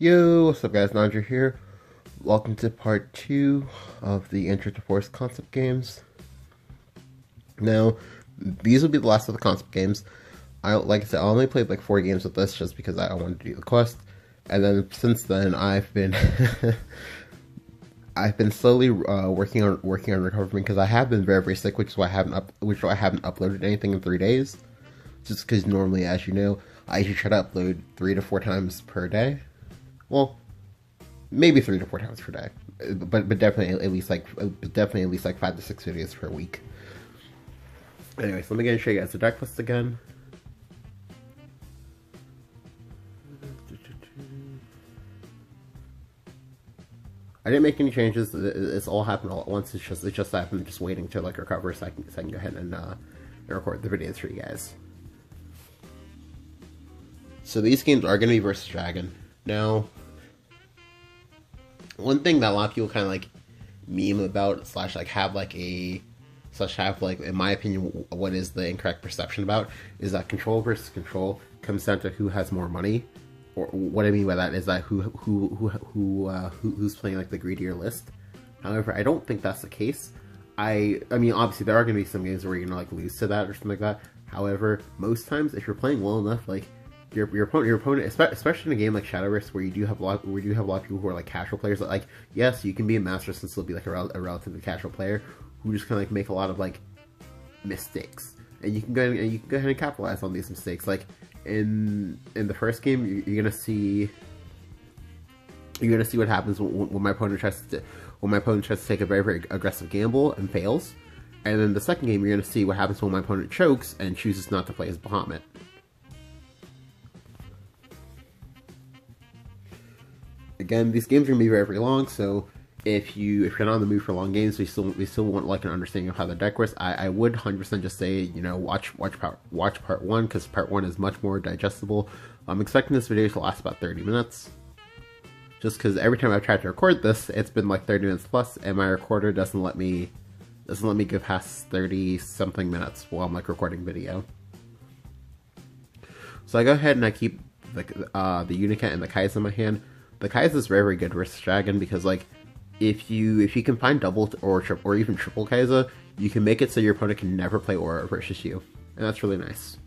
Yo, what's up guys, Nandra here. Welcome to part 2 of the Intro to Force concept games. Now, these will be the last of the concept games. Like I said, I only played like 4 games with this just because I wanted to do the quest. And then since then, I've been I've been slowly working on recovering because I have been very sick, which is why I haven't uploaded anything in 3 days. Just because normally, as you know, I usually try to upload 3 to 4 times per day. Well, maybe 3 to 4 times per day, but definitely at least like 5 to 6 videos per week. Anyways, let me show you guys the deck list again. I didn't make any changes. It's all happened all at once. It just happened. Just waiting to like recover so I can go ahead and record the videos for you guys. So these games are going to be versus Dragon. Now, one thing that a lot of people kind of like meme about slash have in my opinion what is the incorrect perception about is that control versus control comes down to who has more money. Or what I mean by that is that who's playing like the greedier list. However, I don't think that's the case. I mean, obviously there are going to be some games where you're gonna like lose to that or something like that. However, most times if you're playing well enough, like your opponent, especially in a game like Shadowverse, where you do have a lot of people who are like casual players. Like, yes, you can be a master and still be like a relatively casual player who just kind of like make a lot of like mistakes, and you can go ahead and capitalize on these mistakes. Like in the first game, you're gonna see what happens when my opponent tries to take a very aggressive gamble and fails, and then the second game you're gonna see what happens when my opponent chokes and chooses not to play his Bahamut. Again, these games are gonna be very long, so if you're not in the mood for long games, we still want like an understanding of how the deck works. I would 100% just say, you know, watch part 1 because part 1 is much more digestible. I'm expecting this video to last about 30 minutes, just because every time I've tried to record this, it's been like 30 minutes plus, and my recorder doesn't let me go past 30 something minutes while I'm like recording video. So I go ahead and I keep the Unica and the Kaiba in my hand. The Kaiba is very good versus Dragon because like if you can find double or even triple Kaiba, you can make it so your opponent can never play Aura versus you, and that's really nice.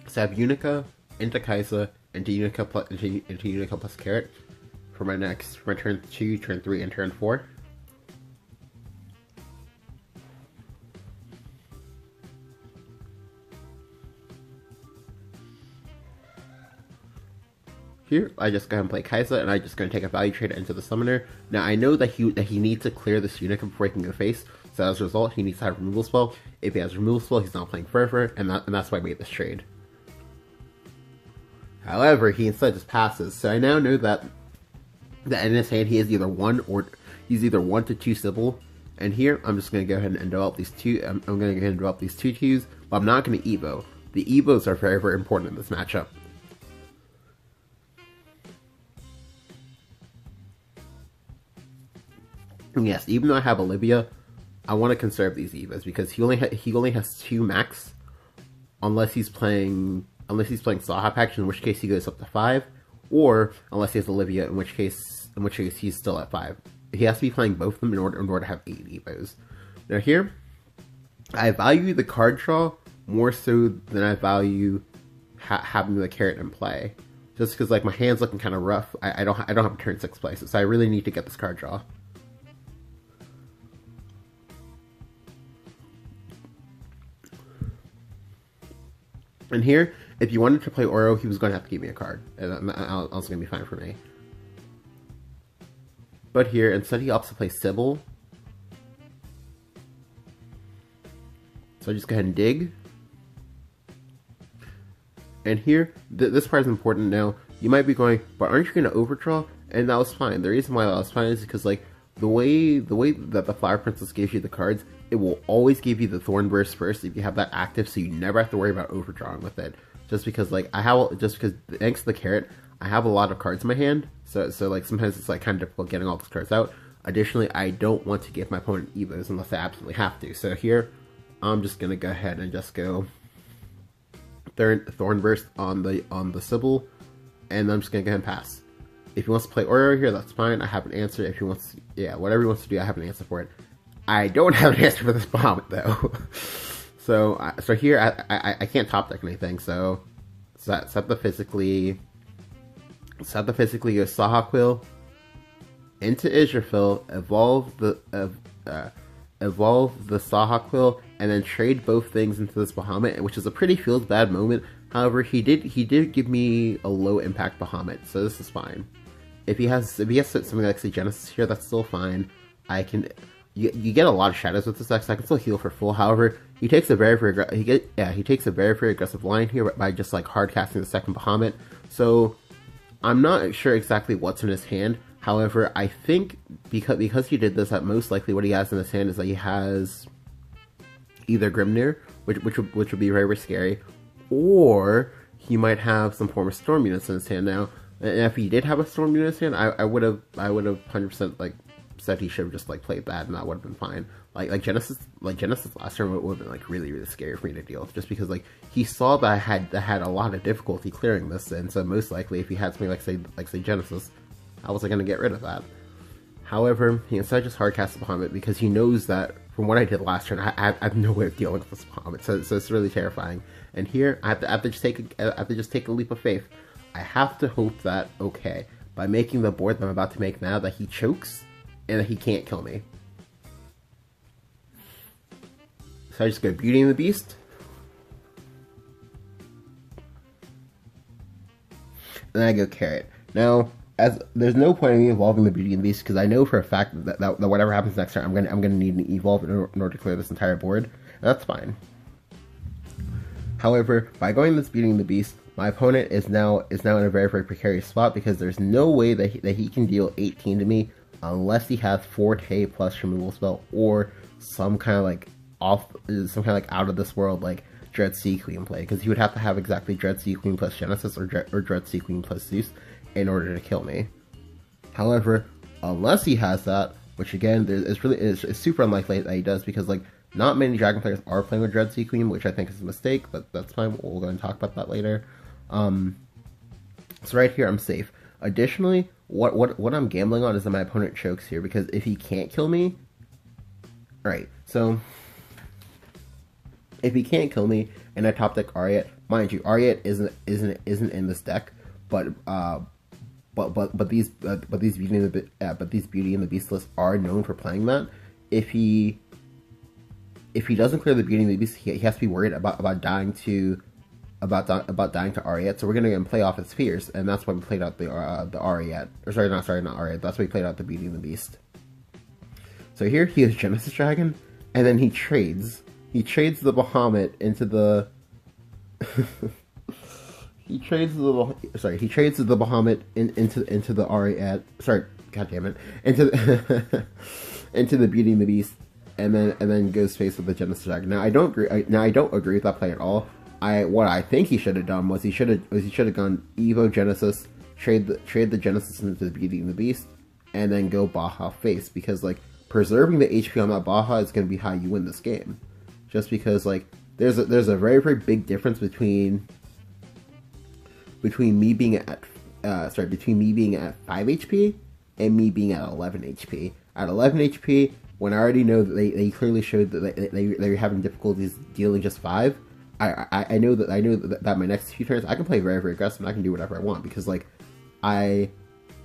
So I have Unica into Kaiba into Unica plus Carrot for my turn 2, turn 3, and turn 4. Here, I just go ahead and play Kaiba, and I'm just going to take a value trade into the summoner. Now, I know that he needs to clear this Unica before he can go face, so as a result, he needs to have a removal spell. If he has a removal spell, he's not playing Fervor, and that's why I made this trade. However, he instead just passes, so I now know that in his hand he is either 1 to 2 Sybil, and here I'm just going to go ahead and develop these two. I'm going to go ahead and develop these 2/2s, but I'm not going to Evo. The Evos are very important in this matchup. And yes, even though I have Olivia, I want to conserve these Evas because he only has 2 max, unless he's playing Saha package, in which case he goes up to 5, or unless he has Olivia, in which case he's still at 5. He has to be playing both of them in order to have 8 Evos. Now here, I value the card draw more so than I value having the Carrot in play, just because like my hand's looking kind of rough. I don't have a turn 6 play, so I really need to get this card draw. And here, if you wanted to play Oro, he was going to have to give me a card, and that was going to be fine for me. But here, instead he opts to play Sybil. So I just go ahead and dig. And here, this part is important now. You might be going, but aren't you going to overdraw? And that was fine. The reason why that was fine is because like the way that the Flower Princess gives you the cards, it will always give you the Thorn Burst first if you have that active, so you never have to worry about overdrawing with it. Just because thanks to the Carrot, I have a lot of cards in my hand, So like sometimes it's like kind of difficult getting all those cards out. Additionally, I don't want to give my opponent evos unless I absolutely have to. So here, I'm just gonna go ahead and just go Thorn Burst on the Sybil, and I'm just gonna go ahead and pass. If he wants to play Oreo here, that's fine. I have an answer. If he wants, whatever he wants to do, I have an answer for it. I don't have an answer for this Bahamut though. so here I can't top deck anything. So set the physically go Saha Quill into Israfil, evolve the Saha Quill, and then trade both things into this Bahamut, which is a pretty feels bad moment. However, he did give me a low impact Bahamut, so this is fine. If he has something like say Genesis here, that's still fine. You get a lot of shadows with this deck, so I can still heal for full. However, he takes a very aggressive line here by just like hard casting the second Bahamut. So I'm not sure exactly what's in his hand. However, I think because he did this, that most likely what he has in his hand is that he has either Grimnir, which would be very, very scary, or he might have some form of Storm units in his hand now. And if he did have a Storm unit in his hand, I would have 100% like said he should have just like played that, and that would have been fine. Like Genesis last turn would have been like really, really scary for me to deal with, just because like he saw that I had a lot of difficulty clearing this, and so most likely if he had something like say Genesis, how was I going to get rid of that? However, he instead just hard cast the Bahamut because he knows that from what I did last turn, I have no way of dealing with this Bahamut, so it's really terrifying. And here I have to just take a leap of faith. I have to hope that, okay, by making the board that I'm about to make now, that he chokes and that he can't kill me. So I just go Beauty and the Beast. And then I go Carrot. Now, as there's no point in me evolving the Beauty and the Beast, because I know for a fact that whatever happens next turn, I'm gonna need an evolve in order to clear this entire board. And that's fine. However, by going this Beauty and the Beast, my opponent is now in a very, very precarious spot, because there's no way that he can deal 18 to me unless he has Forte plus removal spell or some kind of like out of this world like Dread Sea Queen play, because he would have to have exactly Dread Sea Queen plus Genesis or Dread Sea Queen plus Zeus in order to kill me. However, unless he has that, which again it's super unlikely that he does, because like not many Dragon players are playing with Dread Sea Queen, which I think is a mistake, but that's fine. We'll go and talk about that later. So right here I'm safe. Additionally, what I'm gambling on is that my opponent chokes here, because if he can't kill me, right? So if he can't kill me and I top deck Ariat, mind you, Ariat isn't in this deck, but these Beauty and the Beast lists are known for playing that. If he doesn't clear the Beauty and the Beast, he has to be worried about dying to Ariat. So we're gonna play off his fears, and that's why we played out the Ariat. Or not Ariat. That's why we played out the Beauty and the Beast. So here he has Genesis Dragon, and then he trades the Bahamut into the he trades the Bahamut into the Ariat. Sorry, god damn it, into the Beauty and the Beast, and then goes face with the Genesis Dragon. Now I don't agree with that play at all. What I think he should have done was he should have gone Evo Genesis, trade the Genesis into the Beauty and the Beast, and then go Baha face, because like preserving the HP on that Baha is going to be how you win this game. Just because like there's a very, very big difference between me being at 5 HP and me being at 11 HP. At 11 HP, when I already know that they clearly showed that they were having difficulties dealing just 5. I know that my next few turns I can play very, very aggressive and I can do whatever I want, because like I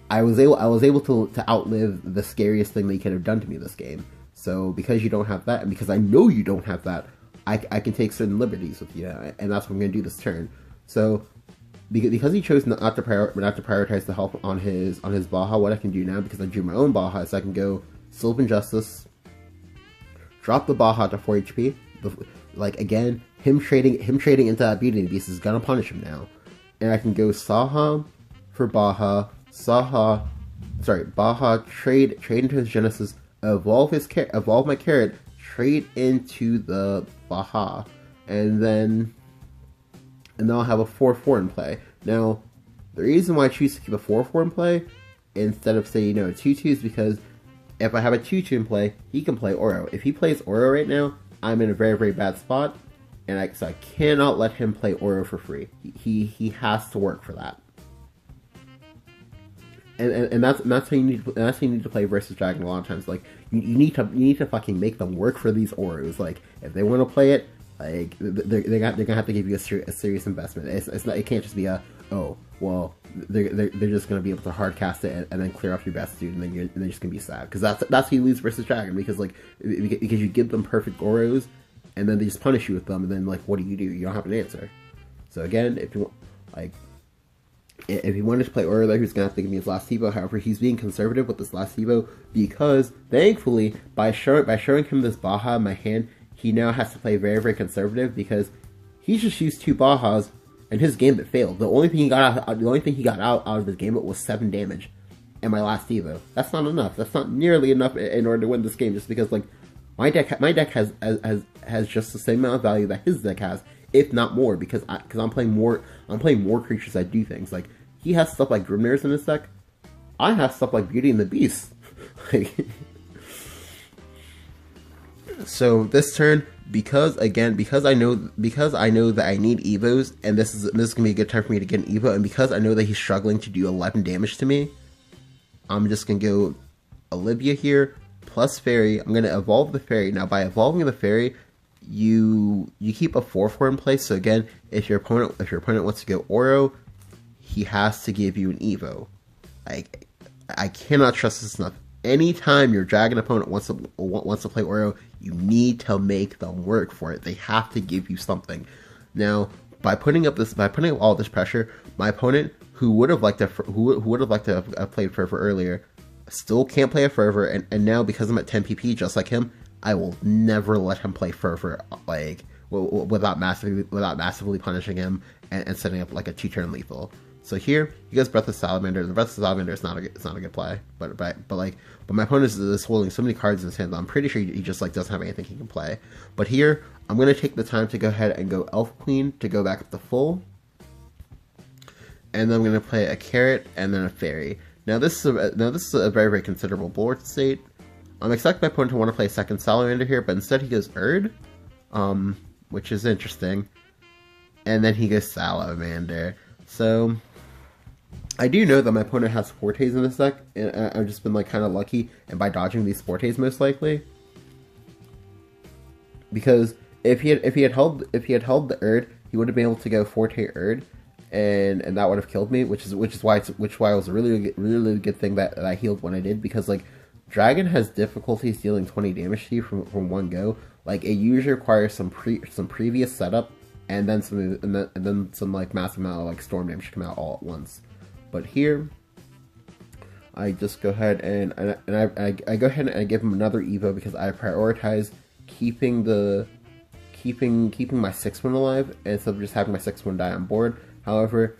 was able to outlive the scariest thing they could have done to me this game. So because you don't have that, and because I know you don't have that, I can take certain liberties with you, and that's what I'm going to do this turn. So because he chose not to prioritize the help on his Baha, what I can do now, because I drew my own Baha, is I can go Sylvan Justice, drop the Baha to 4 HP. Like again, him trading into that Beauty and the Beast is gonna punish him now, and I can go Saha for Baha, Baha trade into his Genesis, evolve my Carrot, trade into the Baha, and then I'll have a 4/4 in play. Now, the reason why I choose to keep a 4/4 in play instead of saying no to 2/2s, because if I have a 2/2 in play, he can play Oro. If he plays Oro right now, I'm in a very, very bad spot, and so I cannot let him play Oro for free. He has to work for that. And that's how you need to play versus Dragon a lot of times. Like you need to fucking make them work for these Oros. Like if they want to play it, like they're gonna have to give you a serious investment. It's not, it can't just be a, oh well, they're just gonna be able to hard cast it and then clear off your best dude, and then they're just gonna be sad, because that's how you lose versus Dragon, because you give them perfect Oros and then they just punish you with them, and then like what do? You don't have an answer. So again, if you wanted to play Oro there, he's going to have to give me his last Evo. However, he's being conservative with this last Evo, because, thankfully, by showing him this Baha in my hand, he now has to play very, very conservative, because he just used 2 Bahas, and his Gambit failed. The only thing he got out of his Gambit was 7 damage in my last Evo. That's not enough. That's not nearly enough in order to win this game, just because, like, my deck has just the same amount of value that his deck has, if not more, because I'm playing more creatures that do things. Like, he has stuff like Grimnairs in his deck. I have stuff like Beauty and the Beast. So this turn, because I know that I need Evos, and this is gonna be a good time for me to get an Evo, and because I know that he's struggling to do 11 damage to me, I'm just gonna go Olivia here plus Fairy. I'm gonna evolve the Fairy. Now, by evolving the Fairy, you keep a 4/4 in place. So again, if your opponent wants to go Oro, he has to give you an Evo. I cannot trust this enough. Anytime your Dragon opponent wants to play Oro, you need to make them work for it. They have to give you something. Now, by putting up all this pressure, my opponent, who would have liked to have played Fervor earlier, still can't play a Fervor, and now, because I'm at 10 PP just like him, I will never let him play Fervor, like, without massively punishing him and setting up like a 2-turn lethal. So here he goes Breath of Salamander. The Breath of Salamander is not a good play, but my opponent is holding so many cards in his hand that I'm pretty sure he just like doesn't have anything he can play. But here I'm gonna take the time to go ahead and go Elf Queen to go back up to full, and then I'm gonna play a Carrot and then a Fairy. Now this is a very, very considerable board state. I'm expecting my opponent to want to play a second Salamander here, but instead he goes Erd, which is interesting, and then he goes Salamander. So I do know that my opponent has Fortes in this deck, and I've just been like kind of lucky, and by dodging these Fortes most likely, because if he had held the Erd, he would have been able to go Forte Erd, and that would have killed me, which is why it was a really good thing that I healed when I did, because like Dragon has difficulties dealing 20 damage to you from one go. Like, it usually requires some previous setup, and then some like massive amount of like storm damage come out all at once. But here, I just go ahead and I go ahead and I give him another Evo, because I prioritize keeping my 6/1 alive instead of just having my 6/1 die on board. However,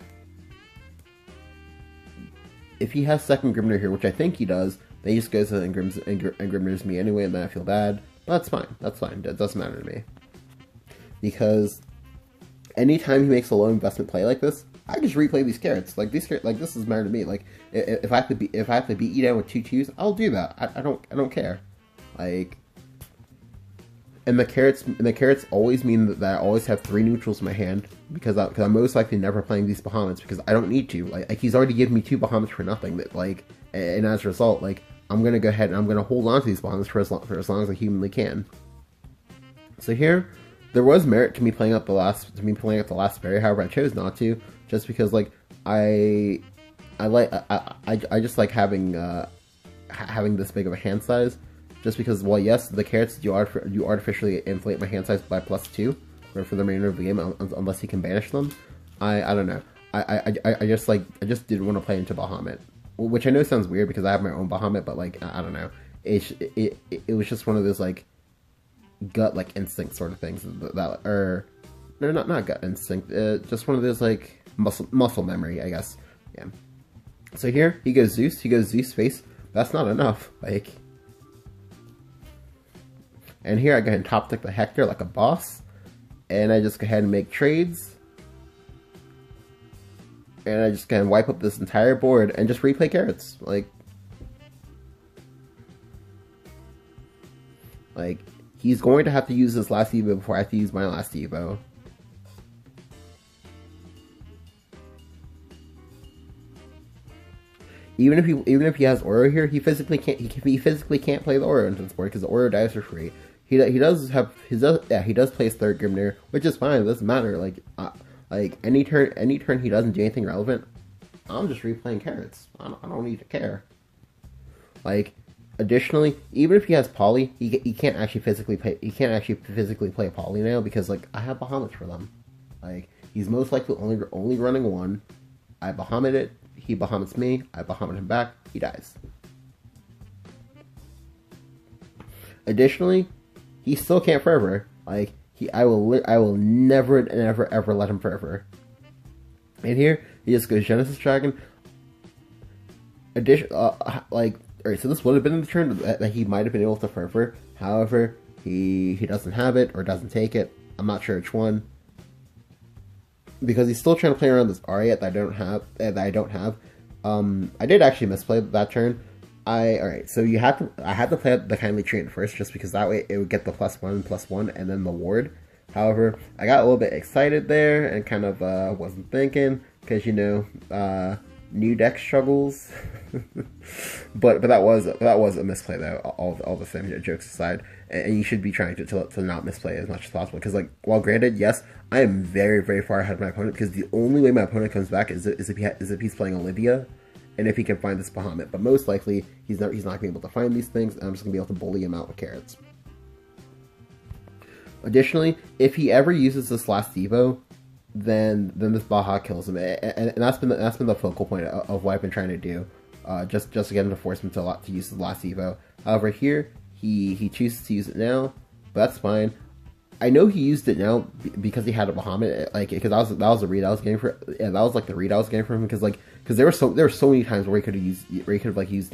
if he has second Grimnir here, which I think he does, then he just goes and Grimnir's me anyway, and then I feel bad. But that's fine. That's fine. It doesn't matter to me, because anytime he makes a low investment play like this, I just replay these carrots. Like this doesn't matter to me. Like if I have to beat you down with 2/2s, I'll do that. I don't care. Like, and the carrots always mean that I always have 3 neutrals in my hand, because I'm most likely never playing these Bahamut's, because I don't need to. Like he's already given me 2 Bahamut's for nothing. That like, and as a result, like, I'm gonna go ahead and I'm gonna hold on to these Bahamut's for as long as I humanly can. So here, there was merit to me playing up the last fairy. However, I chose not to, just because like I just like having this big of a hand size. Just because, well, yes, the carrots do artificially inflate my hand size by +2 for the remainder of the game, unless he can banish them. I don't know. I just didn't want to play into Bahamut, which I know sounds weird because I have my own Bahamut, but like I don't know. It was just one of those like gut like instinct sort of things that no, not gut instinct. Just one of those like muscle memory, I guess. Yeah. So here he goes Zeus. He goes Zeus face. That's not enough. Like. And here I go ahead and top deck the Hector like a boss, and I just go ahead and make trades. and I just can wipe up this entire board and just replay carrots. Like he's going to have to use this last Evo before I have to use my last Evo. Even if he has Oro here, he physically can't play the Oro into this board because the Oro dies for free. He does play his third Grimnir, which is fine. It doesn't matter. Like any turn he doesn't do anything relevant, I'm just replaying carrots. I don't need to care. Like additionally, even if he has Poly, he can't actually physically play. He can't actually physically play Poly now because like I have Bahamut for them. Like he's most likely only running one. I Bahamut it. He Bahamuts me. I Bahamut him back. He dies. Additionally, he still can't forever. Like I will never and ever let him forever. And here he just goes Genesis Dragon. Alright, so this would have been the turn that he might have been able to forever. However, he doesn't have it or doesn't take it. I'm not sure which one. Because he's still trying to play around this Aria that I don't have. I did actually misplay that turn. Alright, so I had to play the Kindly Treant first just because that way it would get the +1/+1 and then the ward. However, I got a little bit excited there and kind of wasn't thinking because new deck struggles. but that was a misplay though. All the same, jokes aside, and you should be trying to not misplay as much as possible because like while granted yes I am very far ahead of my opponent because the only way my opponent comes back is if he's playing Olivia and if he can find this Bahamut, but most likely he's not gonna be able to find these things and I'm just gonna be able to bully him out with carrots. Additionally, if he ever uses this last Evo, then this Baha kills him, and that's been the focal point of what I've been trying to do, just to get him to force him to use the last Evo. However, here he chooses to use it now, but that's fine. I know he used it now because he had a Bahamut, like because that was the read I was getting for, yeah, that was like the read I was getting from him because there were so many times where he could have used an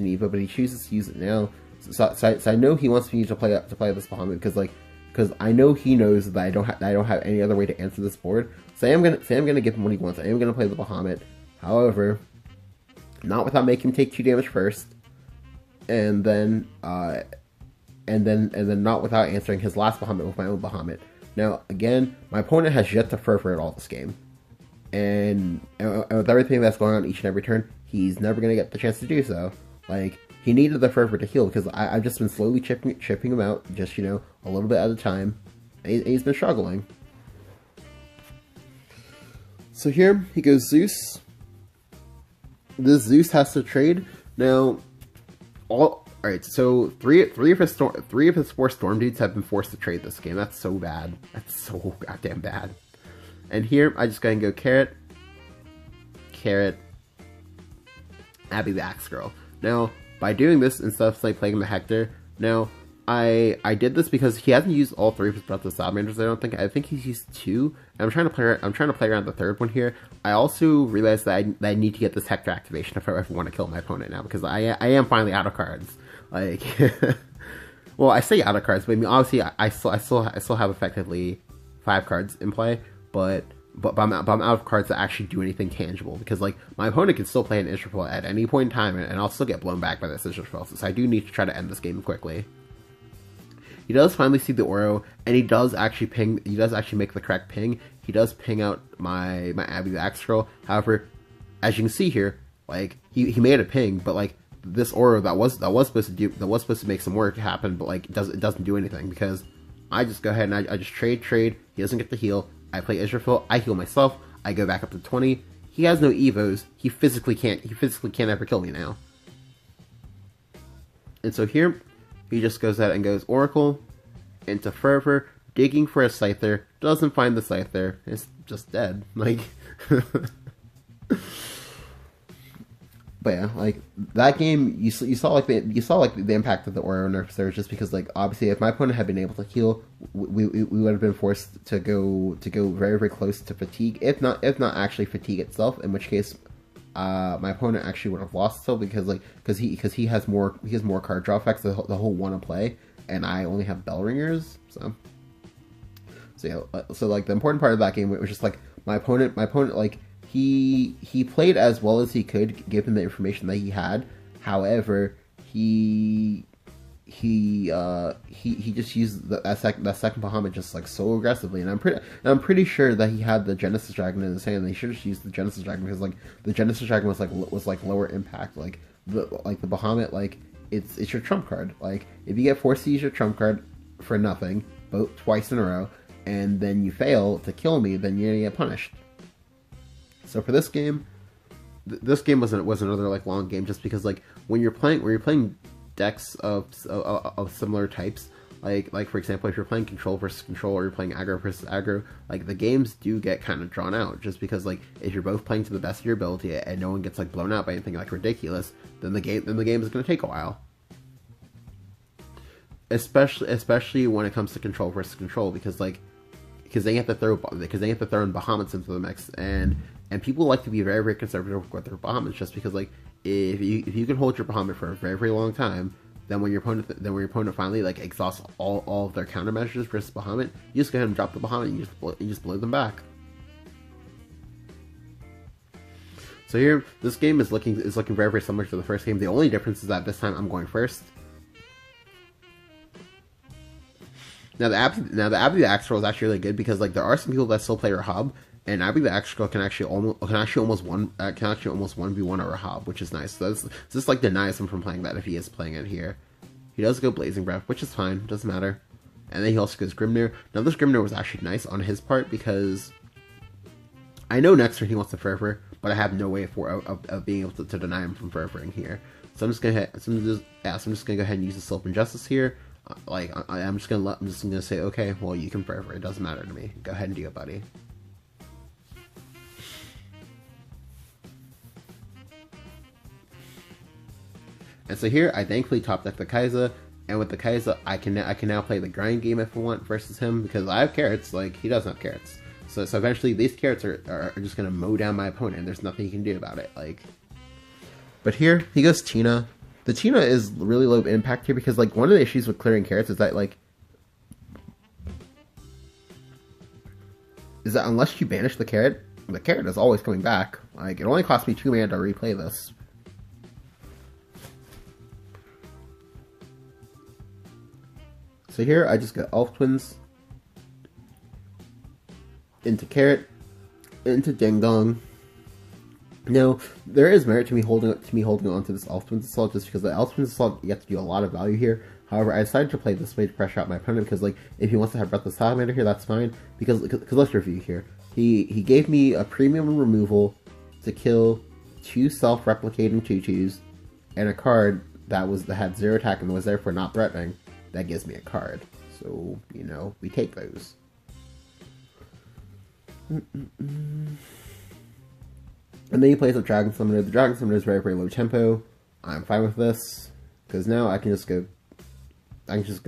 Evo, but he chooses to use it now. So I know he wants me to play this Bahamut because I know he knows that I don't have any other way to answer this board. So I'm gonna give him what he wants. I am gonna play the Bahamut. However, not without making him take 2 damage first, and then not without answering his last Bahamut with my own Bahamut. Now again, my opponent has yet to fervor at all this game, and with everything that's going on each and every turn, he's never gonna get the chance to do so. Like he needed the fervor to heal because I've just been slowly chipping him out, just a little bit at a time. And he's been struggling. So here he goes Zeus. This Zeus has to trade now. Alright, so three of his 4 Storm dudes have been forced to trade this game. That's so bad. That's so goddamn bad. And here I just go and go carrot, Abby the Axe Girl. Now by doing this instead of playing the Hector, now I did this because he hasn't used all 3 of his Breath of Salamanders. I think he's used 2. And I'm trying to play around the 3rd one here. I also realized that I need to get this Hector activation if I want to kill my opponent now because I am finally out of cards. Like, well, I say out of cards, but I mean obviously I still have effectively 5 cards in play, but I'm out of cards that actually do anything tangible because like my opponent can still play an Israfel at any point in time and I'll still get blown back by this Israfel, so I do need to try to end this game quickly. He does finally see the Oro, and he does actually ping. He does actually make the correct ping. He does ping out my Abby the Axe Girl. However, as you can see here, like he made a ping, but like this Oro that was supposed to make some work happen, but like it doesn't do anything because I just go ahead and I just trade. He doesn't get the heal. I play Israfel. I heal myself. I go back up to 20. He has no Evos. He physically can't ever kill me now. And so here, he just goes out and goes Oracle into Fervor, digging for a Scyther, doesn't find the Scyther, it's just dead. Like, but yeah, like that game, you saw the impact of the Oro nerfs there, just because like obviously if my opponent had been able to heal, we would have been forced to go very close to fatigue, if not actually fatigue itself, in which case my opponent actually would have lost still because he has more card draw effects the whole wanna play, and I only have bell ringers, so yeah, so like the important part of that game was just like my opponent like he played as well as he could given the information that he had. However, he just used that second Bahamut just like so aggressively, and I'm pretty sure that he had the Genesis Dragon in his hand. They should have used the Genesis Dragon because like the Genesis Dragon was like lower impact. Like the Bahamut, like it's your trump card. Like if you get forced to use your trump card for nothing, both twice in a row, and then you fail to kill me, then you're gonna get punished. So for this game, this game was another like long game just because like when you're playing decks of similar types, like for example, if you're playing control versus control or you're playing aggro versus aggro, like the games do get kind of drawn out just because like if you're both playing to the best of your ability and no one gets like blown out by anything like ridiculous, then the game is going to take a while. Especially when it comes to control versus control, because they have to throw in Bahamut's into the mix, and people like to be very, very conservative with their Bahamuts just because like if you can hold your Bahamut for a very, very long time, then when your opponent finally like exhausts all of their countermeasures versus Bahamut, you just go ahead and drop the Bahamut and you just blow them back. So here, this game is looking very, very similar to the first game. The only difference is that this time I'm going first. Now the Abby the Axe Roll is actually really good because like there are some people that still play Rahab, and Abby the Axe Roll can actually almost 1v1 a Rahab, which is nice. So this like denies him from playing that if he is playing it here. He does go Blazing Breath, which is fine, doesn't matter. And then he also goes Grimnir. Now this Grimnir was actually nice on his part because I know next turn he wants to Fervor, but I have no way of being able to deny him from Fervoring here. So I'm just gonna go ahead and use the Slope Injustice here. Like I'm just gonna say, okay, well you can Fervor, it doesn't matter to me. Go ahead and do it, buddy. And so here I thankfully top deck the Kaiba, and with the Kaiba I can now play the grind game if I want versus him because I have carrots, like he doesn't have carrots. So eventually these carrots are just gonna mow down my opponent, and there's nothing he can do about it. Like, but here he goes Tina. The Tina is really low impact here because like one of the issues with clearing carrots is that unless you banish the carrot is always coming back. Like it only cost me 2 mana to replay this. So here I just got Elf Twins into Carrot, into Ding Dong. Now, there is merit to me holding on to this Elf Twins Assault just because the Elf Twins Assault, you have to do a lot of value here. However, I decided to play this way to pressure out my opponent because, like, if he wants to have Breathless Salamander here, that's fine. Because let's review here. He gave me a premium removal to kill 2 self-replicating 2/2s and a card that had 0 attack and was therefore not threatening. That gives me a card. So, you know, we take those. And then he plays a Dragon Summoner. The Dragon Summoner is very, very low tempo. I'm fine with this because now I can just go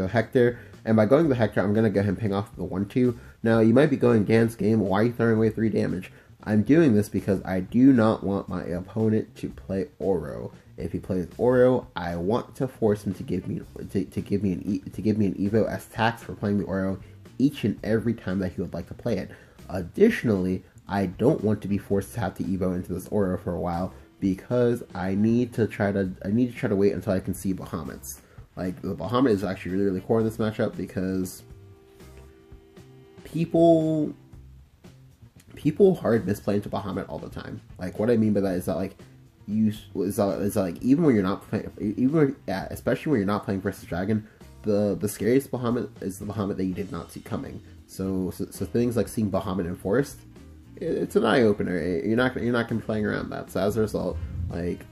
Hector, and by going the Hector, I'm gonna go ahead and ping off the 1/2. Now you might be going, Gans game, why are you throwing away 3 damage? I'm doing this because I do not want my opponent to play Oro. If he plays Oro, I want to force him to give me an Evo as tax for playing the Oro each and every time that he would like to play it. Additionally, I don't want to be forced to have to Evo into this Oro for a while because I need to try to wait until I can see Bahamuts. Like the Bahamut is actually really, really core in this matchup because people hard misplay into Bahamut all the time. Like what I mean by that is that like even when you're not playing, especially when you're not playing versus Dragon, the scariest Bahamut is the Bahamut that you did not see coming. So things like seeing Bahamut in Forest, it's an eye opener. You're not gonna be playing around that. So as a result, like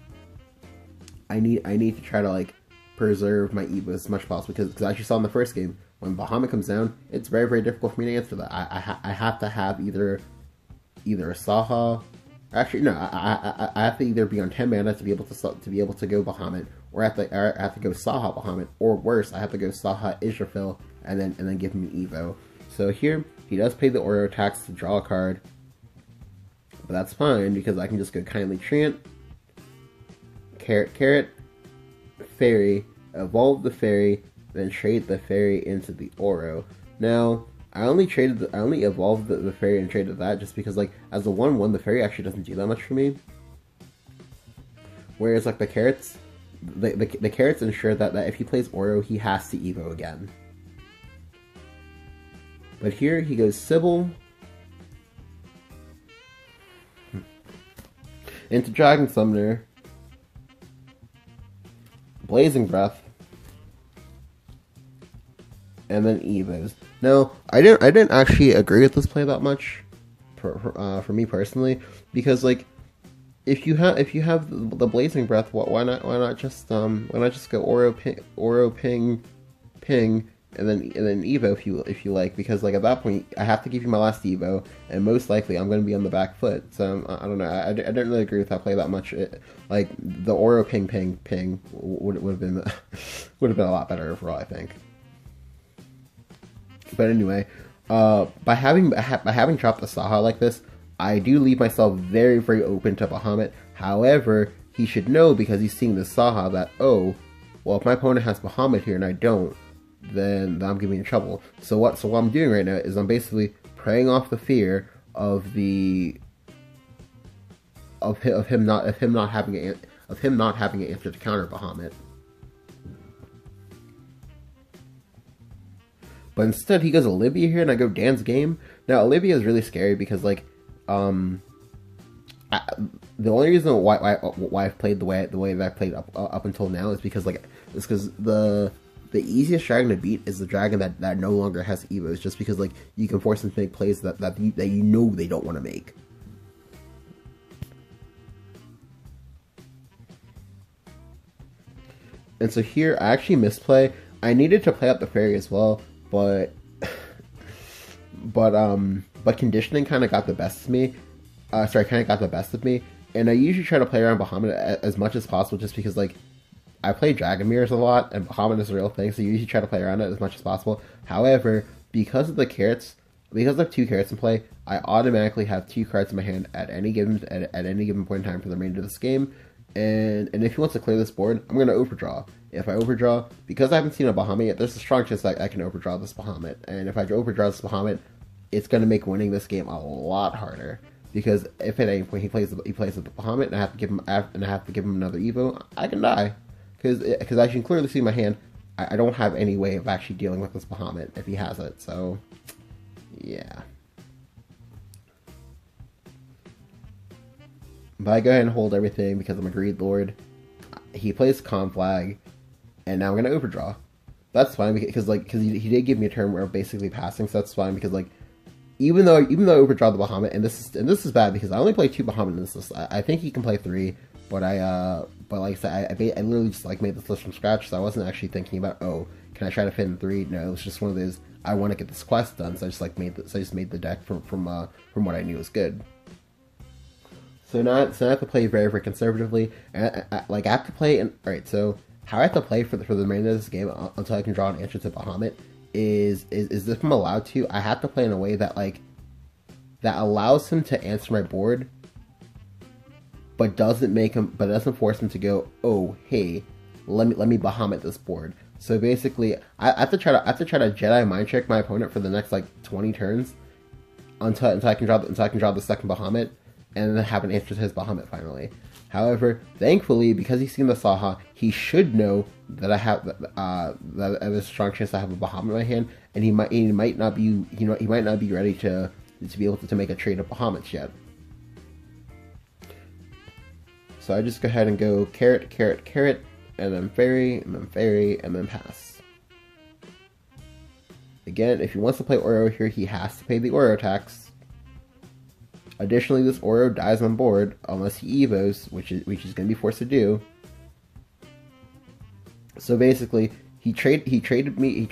I need to try to like preserve my Evo as much as possible because as you saw in the first game, when Bahamut comes down, it's very, very difficult for me to answer that. I have to have either a Saha. Actually, no. I have to either be on 10 mana to be able to go Bahamut, or I have to go Saha Bahamut, or worse, I have to go Saha Israfil and then give him an Evo. So here he does pay the Oro tax to draw a card, but that's fine because I can just go Kindly Treant, Carrot, Fairy, evolve the Fairy, then trade the Fairy into the Oro. Now, I only evolved the fairy and traded that just because like as a 1/1 the fairy actually doesn't do that much for me. Whereas like the carrots, the carrots ensure that if he plays Oro, he has to Evo again. But here he goes Sybil into Dragon Summoner, Blazing Breath, and then Evos. Now, I didn't actually agree with this play that much, for me personally, because like if you have the Blazing Breath, why not just go Oro ping, and then Evo if you like, because like at that point I have to give you my last Evo, and most likely I'm going to be on the back foot. So I don't know. I didn't really agree with that play that much. Like the Oro ping would have been a lot better overall, I think. But anyway, by having dropped the Saha like this, I do leave myself very, very open to Bahamut. However, he should know, because he's seeing the Saha, that, oh, well, if my opponent has Bahamut here and I don't, then I'm getting in trouble. So what I'm doing right now is I'm basically preying off the fear of him not having an answer to counter Bahamut. But instead, he goes Olivia here, and I go Dan's game. Now, Olivia is really scary because, like, the only reason why I've played the way that I played up until now is because, like, the easiest dragon to beat is the dragon that no longer has Evos, just because, like, you can force them to make plays that you know they don't want to make. And so here, I actually misplay. I needed to play out the fairy as well, but conditioning kind of got the best of me. And I usually try to play around Bahamut as much as possible, just because like I play Dragon Mirrors a lot, and Bahamut is a real thing, so you usually try to play around it as much as possible. However, because of the carrots, because I have 2 carrots in play, I automatically have 2 cards in my hand at any given point in time for the remainder of this game. And if he wants to clear this board, I'm going to overdraw. If I overdraw, because I haven't seen a Bahamut yet, there's a strong chance that I can overdraw this Bahamut. And if I overdraw this Bahamut, it's going to make winning this game a lot harder. Because if at any point he plays the Bahamut and I have to give him another Evo, I can die. Because I can clearly see my hand. I don't have any way of actually dealing with this Bahamut if he has it. So, yeah. But I go ahead and hold everything because I'm a Greed Lord. He plays Conflag, and now I'm gonna overdraw. That's fine because he did give me a turn where I'm basically passing, so that's fine because like even though I overdraw the Bahamut, and this is bad because I only play 2 Bahamut in this list. I think he can play 3, but like I said, I literally just like made this list from scratch, so I wasn't actually thinking about, oh, can I try to fit in 3? No, it was just one of those, I want to get this quest done, so I just made the deck from what I knew was good. So now I have to play very, very conservatively. And I have to play. Alright, so how I have to play for the remainder of this game until I can draw an answer to Bahamut is if I'm allowed to, I have to play in a way that that allows him to answer my board, but doesn't force him to go, oh hey, let me Bahamut this board. So basically, I have to try to Jedi mind trick my opponent for the next like 20 turns until I can draw the second Bahamut, and then have an answer to his Bahamut finally. However, thankfully, because he's seen the Saha, he should know that I have that there's a strong chance I have a Bahamut in my hand, and he might not be ready to be able to make a trade of Bahamuts yet. So I just go ahead and go carrot, carrot, carrot, and then fairy, and then fairy, and then pass. Again, if he wants to play Oro here, he has to pay the Oro tax. Additionally, this Oro dies on board unless he Evos, which is going to be forced to do. So basically, he traded me an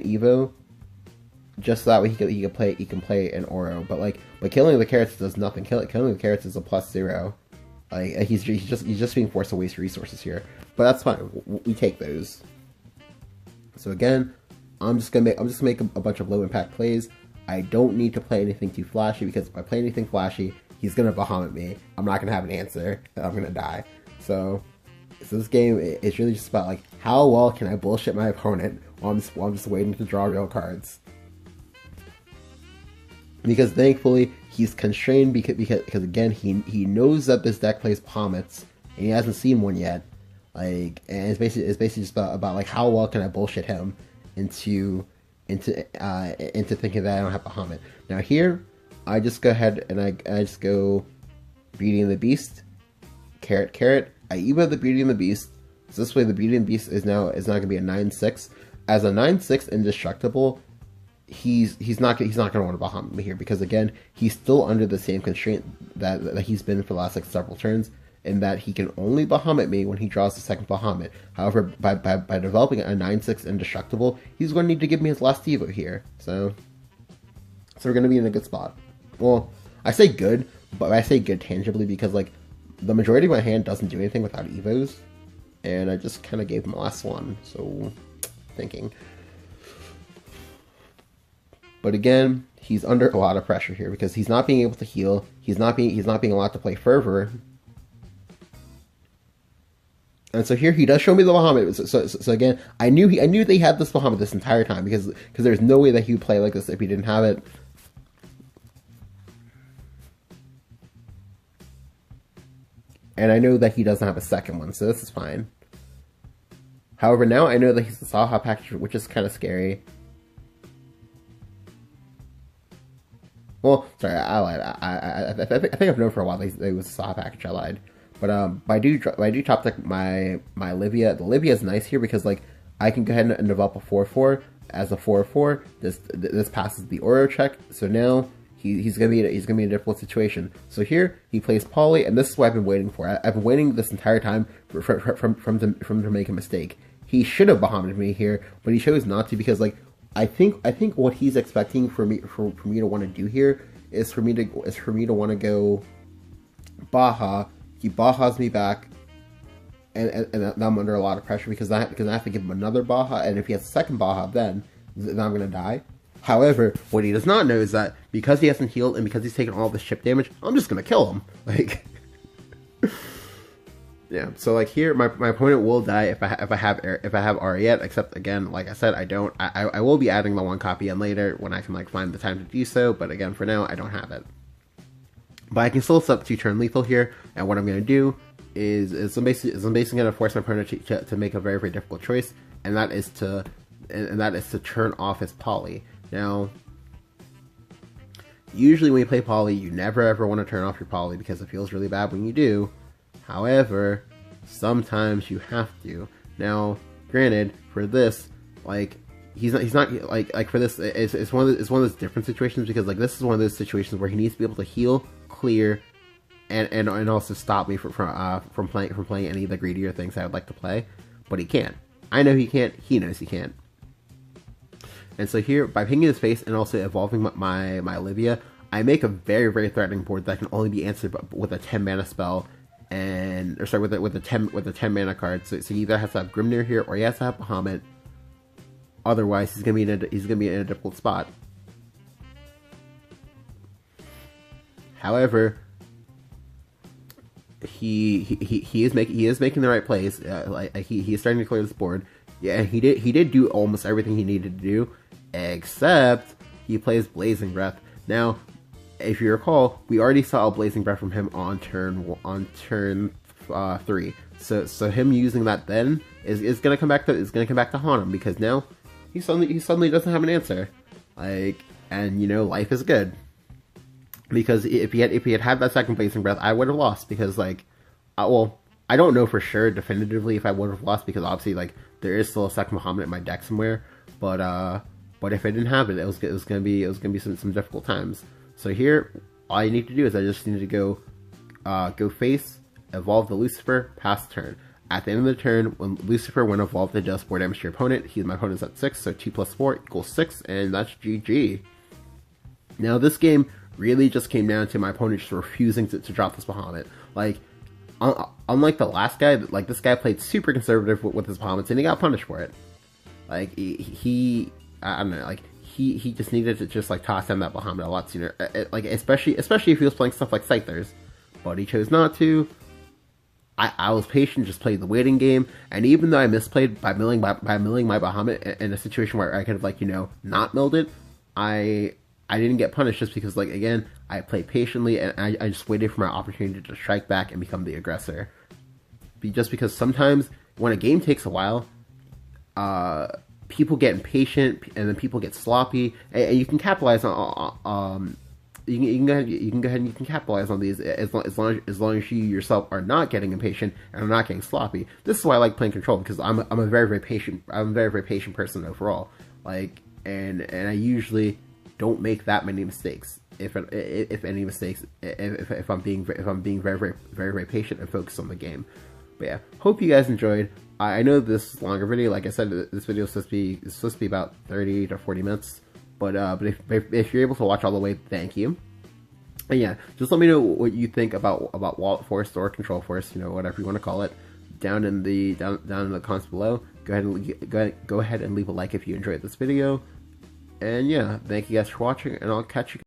Evo just so that way he can play an Oro. But killing the carrots does nothing. Killing the carrots is a +0. He's just being forced to waste resources here. But that's fine. We take those. So again, I'm just gonna make a bunch of low impact plays. I don't need to play anything too flashy, because if I play anything flashy, he's gonna Bahamut me. I'm not gonna have an answer, and I'm gonna die. So this game is really just about how well can I bullshit my opponent while I'm just waiting to draw real cards. because thankfully he's constrained because again he knows that this deck plays Pomets and he hasn't seen one yet. Like, and it's basically just about like how well can I bullshit him into thinking that I don't have Bahamut. Now here, I just go ahead and I just go Beauty and the Beast, carrot. I evo the Beauty and the Beast. So this way the Beauty and the Beast is now going to be a 9/6. As a 9/6 indestructible, he's not going to want to Bahamut me here because again he's still under the same constraint that he's been for the last like several turns, in that he can only Bahamut me when he draws the second Bahamut. However, by developing a 9/6 indestructible, he's going to need to give me his last evo here. So we're going to be in a good spot. Well, I say good, but I say good tangibly because like the majority of my hand doesn't do anything without evos, and I just kind of gave him the last one. So thinking. But again, he's under a lot of pressure here because he's not being able to heal. He's not being allowed to play Fervor. And so here he does show me the Bahamut. So again, I knew they had this Bahamut this entire time because there's no way that he would play like this if he didn't have it. And I know that he doesn't have a second one, so this is fine. However, now I know that he's the Saha package, which is kind of scary. Well, sorry, I lied. I think I've known for a while that it was a Saha package. I lied. But I do top deck my Livia. The Livia is nice here because like I can go ahead and develop a 4/4 as a 4/4. This passes the Oro check. So now he's gonna be in a difficult situation. So here he plays Poly, and this is what I've been waiting for. I've been waiting this entire time for him to make a mistake. He should have Bahamuted me here, but he chose not to because like I think what he's expecting for me to want to do here is for me to want to go Baha. He Bahas me back, and I'm under a lot of pressure because I have to give him another Baha, and if he has a second Baha, then I'm gonna die. However, what he does not know is that because he hasn't healed and because he's taken all the chip damage, I'm just gonna kill him. Like, yeah. So like here, my opponent will die if I have Ariette. Except again, like I said, I don't. I will be adding the one copy in later when I can like find the time to do so. But again, for now, I don't have it. But I can still set up 2-turn lethal here, and what I'm going to do is I'm basically going to force my opponent to make a very, very difficult choice, and that is to turn off his Poly. Now, usually when you play Poly, you never ever want to turn off your Poly because it feels really bad when you do. However, sometimes you have to. Now, granted, for this, like he's not like for this, it's one of those different situations because like this is one of those situations where he needs to be able to heal, clear, and also stop me from playing any of the greedier things I would like to play, but he can't. I know he can't. He knows he can't. And so here, by pinging his face and also evolving my Livia, I make a very, very threatening board that can only be answered with a 10 mana spell, with a 10 mana card. So he either has to have Grimnir here or he has to have Bahamut. Otherwise, he's gonna be in a difficult spot. However, he is making the right plays. He is starting to clear this board. Yeah, he did do almost everything he needed to do, except he plays Blazing Breath. Now, if you recall, we already saw a Blazing Breath from him on turn 3. So him using that then is gonna come back to haunt him because now he suddenly doesn't have an answer. Like, and you know, life is good. Because if he had that second Blazing Breath, I would have lost because like, well, I don't know for sure definitively if I would have lost because obviously like there is still a second Bahamut in my deck somewhere, but if I didn't have it, it was gonna be some difficult times. So here, all you need to do is I just need to go face, evolve the Lucifer, pass turn. At the end of the turn, when Lucifer when evolved, it does 4 damage to your opponent. My opponent's at 6, so 2 plus 4 equals 6, and that's GG. Now this game really just came down to my opponent just refusing to drop this Bahamut. Like, unlike the last guy, like this guy played super conservative with his Bahamuts and he got punished for it. Like I don't know, like he just needed to just like toss down that Bahamut a lot sooner. Like especially if he was playing stuff like Scythers, but he chose not to. I was patient, just played the waiting game, and even though I misplayed by milling my Bahamut in a situation where I could have like, you know, not milled it, I I didn't get punished just because, like, again, I played patiently and I just waited for my opportunity to strike back and become the aggressor. Just because sometimes when a game takes a while, people get impatient and then people get sloppy, and you can capitalize on you can go ahead and you can capitalize on these as long as you yourself are not getting impatient and are not getting sloppy. This is why I like playing control, because I'm a very patient person overall. Like, and I usually don't make that many mistakes, if any mistakes, if I'm being very patient and focused on the game. But yeah, hope you guys enjoyed. I know this is a longer video. Like I said, this video is supposed to be about 30 to 40 minutes. But if you're able to watch all the way, thank you. And yeah, just let me know what you think about Wallet Force or Control Force, you know, whatever you want to call it, down in the comments below. Go ahead and leave a like if you enjoyed this video. And yeah, thank you guys for watching, and I'll catch you